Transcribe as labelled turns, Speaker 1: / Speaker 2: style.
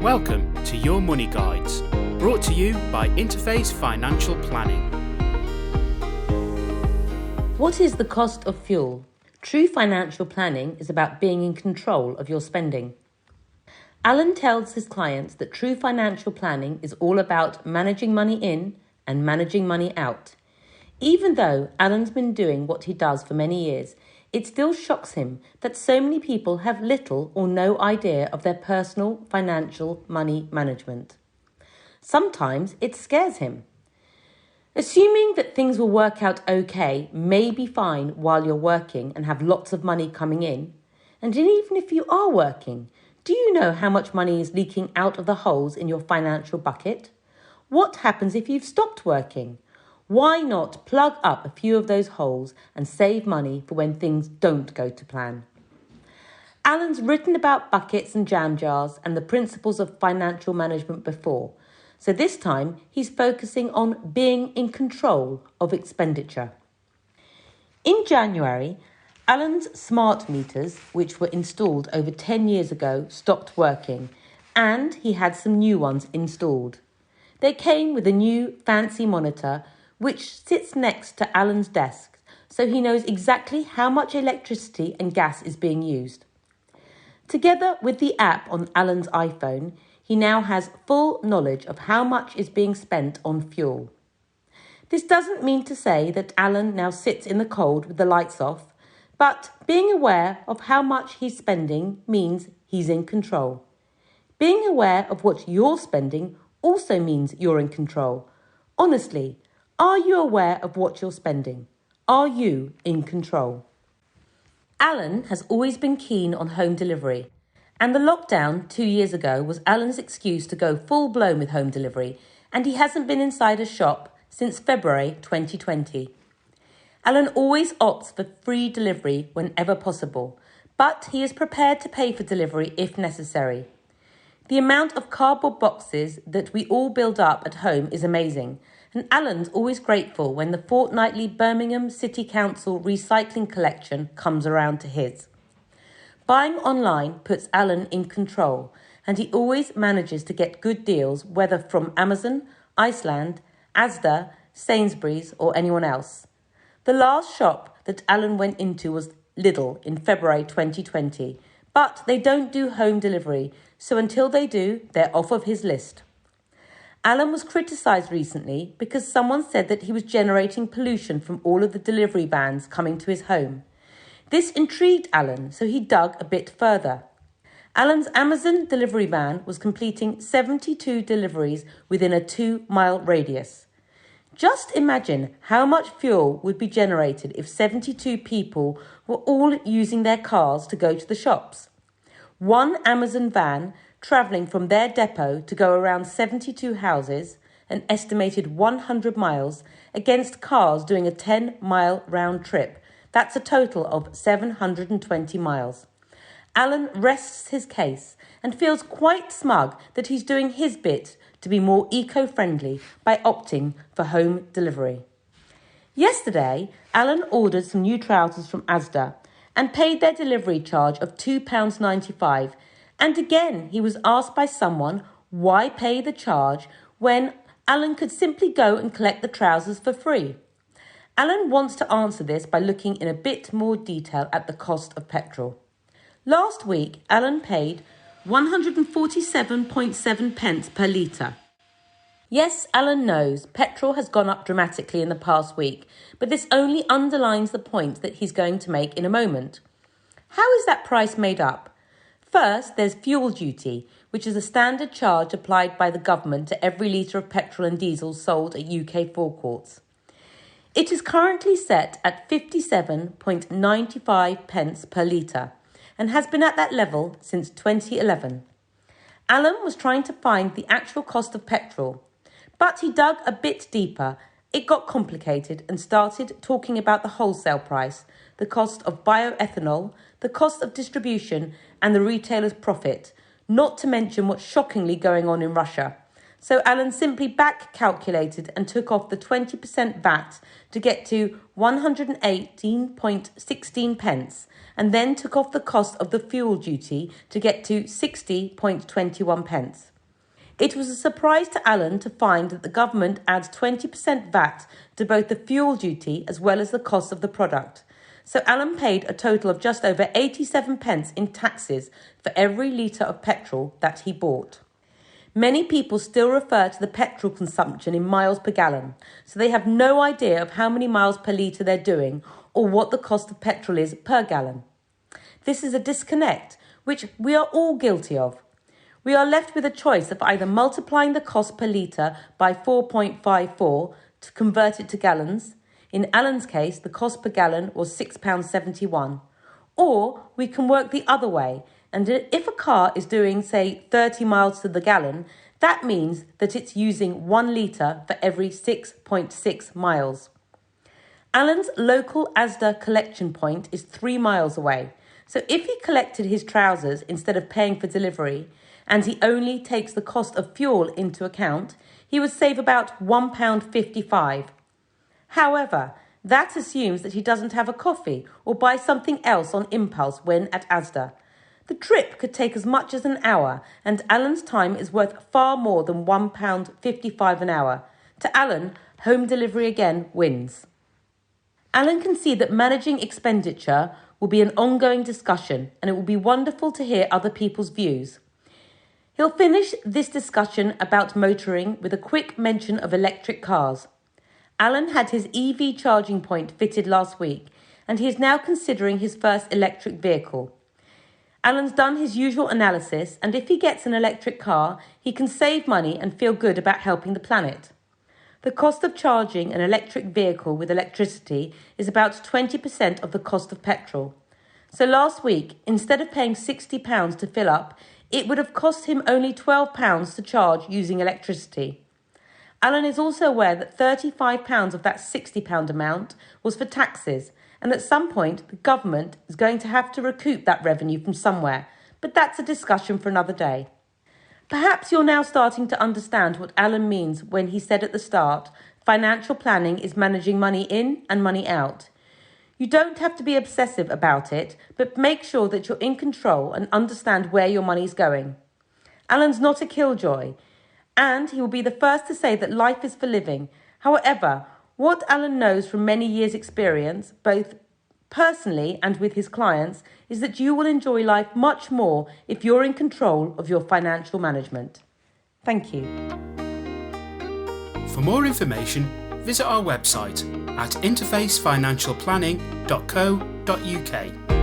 Speaker 1: Welcome to Your Money Guides, brought to you by Interface Financial Planning.
Speaker 2: What is the cost of fuel? True financial planning is about being in control of your spending. Alan tells his clients that true financial planning is all about managing money in and managing money out. Even though Alan's been doing what he does for many years, it still shocks him that so many people have little or no idea of their personal financial money management. Sometimes it scares him. Assuming that things will work out okay may be fine while you're working and have lots of money coming in. And even if you are working, do you know how much money is leaking out of the holes in your financial bucket? What happens if you've stopped working? Why not plug up a few of those holes and save money for when things don't go to plan? Alan's written about buckets and jam jars and the principles of financial management before, so this time he's focusing on being in control of expenditure. In January, Alan's smart meters, which were installed over 10 years ago, stopped working, and he had some new ones installed. They came with a new fancy monitor which sits next to Alan's desk, so he knows exactly how much electricity and gas is being used. Together with the app on Alan's iPhone, he now has full knowledge of how much is being spent on fuel. This doesn't mean to say that Alan now sits in the cold with the lights off, but being aware of how much he's spending means he's in control. Being aware of what you're spending also means you're in control. Honestly, are you aware of what you're spending? Are you in control? Alan has always been keen on home delivery, and the lockdown 2 years ago was Alan's excuse to go full-blown with home delivery, and he hasn't been inside a shop since February 2020. Alan always opts for free delivery whenever possible, but he is prepared to pay for delivery if necessary. The amount of cardboard boxes that we all build up at home is amazing, and Alan's always grateful when the fortnightly Birmingham City Council recycling collection comes around to his. Buying online puts Alan in control, and he always manages to get good deals, whether from Amazon, Iceland, Asda, Sainsbury's or anyone else. The last shop that Alan went into was Lidl in February 2020, but they don't do home delivery, so until they do, they're off of his list. Alan was criticised recently because someone said that he was generating pollution from all of the delivery vans coming to his home. This intrigued Alan, so he dug a bit further. Alan's Amazon delivery van was completing 72 deliveries within a 2-mile radius. Just imagine how much fuel would be generated if 72 people were all using their cars to go to the shops. One Amazon van travelling from their depot to go around 72 houses, an estimated 100 miles, against cars doing a 10-mile round trip. That's a total of 720 miles. Alan rests his case and feels quite smug that he's doing his bit to be more eco-friendly by opting for home delivery. Yesterday, Alan ordered some new trousers from Asda and paid their delivery charge of £2.95. And again, he was asked by someone why pay the charge when Alan could simply go and collect the trousers for free. Alan wants to answer this by looking in a bit more detail at the cost of petrol. Last week, Alan paid 147.7 pence per litre. Yes, Alan knows petrol has gone up dramatically in the past week, but this only underlines the point that he's going to make in a moment. How is that price made up? First, there's fuel duty, which is a standard charge applied by the government to every litre of petrol and diesel sold at UK forecourts. It is currently set at 57.95 pence per litre and has been at that level since 2011. Alan was trying to find the actual cost of petrol, but he dug a bit deeper. It got complicated and started talking about the wholesale price, the cost of bioethanol, the cost of distribution and the retailer's profit, not to mention what's shockingly going on in Russia. So Alan simply back calculated and took off the 20% VAT to get to 118.16 pence, and then took off the cost of the fuel duty to get to 60.21 pence. It was a surprise to Alan to find that the government adds 20% VAT to both the fuel duty as well as the cost of the product. So Alan paid a total of just over 87 pence in taxes for every litre of petrol that he bought. Many people still refer to the petrol consumption in miles per gallon, so they have no idea of how many miles per litre they're doing or what the cost of petrol is per gallon. This is a disconnect which we are all guilty of. We are left with a choice of either multiplying the cost per litre by 4.54 to convert it to gallons. In Alan's case, the cost per gallon was £6.71. Or we can work the other way, and if a car is doing, say, 30 miles to the gallon, that means that it's using 1 litre for every 6.6 miles. Alan's local Asda collection point is 3 miles away, so if he collected his trousers instead of paying for delivery, and he only takes the cost of fuel into account, he would save about £1.55. However, that assumes that he doesn't have a coffee or buy something else on impulse when at Asda. The trip could take as much as an hour, and Alan's time is worth far more than £1.55 an hour. To Alan, home delivery again wins. Alan can see that managing expenditure will be an ongoing discussion, and it will be wonderful to hear other people's views. He'll finish this discussion about motoring with a quick mention of electric cars. Alan had his EV charging point fitted last week, and he is now considering his first electric vehicle. Alan's done his usual analysis, and if he gets an electric car, he can save money and feel good about helping the planet. The cost of charging an electric vehicle with electricity is about 20% of the cost of petrol. So last week, instead of paying £60 to fill up, it would have cost him only £12 to charge using electricity. Alan is also aware that £35 of that £60 amount was for taxes, and at some point the government is going to have to recoup that revenue from somewhere, but that's a discussion for another day. Perhaps you're now starting to understand what Alan means when he said at the start, financial planning is managing money in and money out. You don't have to be obsessive about it, but make sure that you're in control and understand where your money's going. Alan's not a killjoy, and he will be the first to say that life is for living. However, what Alan knows from many years' experience, both personally and with his clients, is that you will enjoy life much more if you're in control of your financial management. Thank you.
Speaker 1: For more information, visit our website at interfacefinancialplanning.co.uk.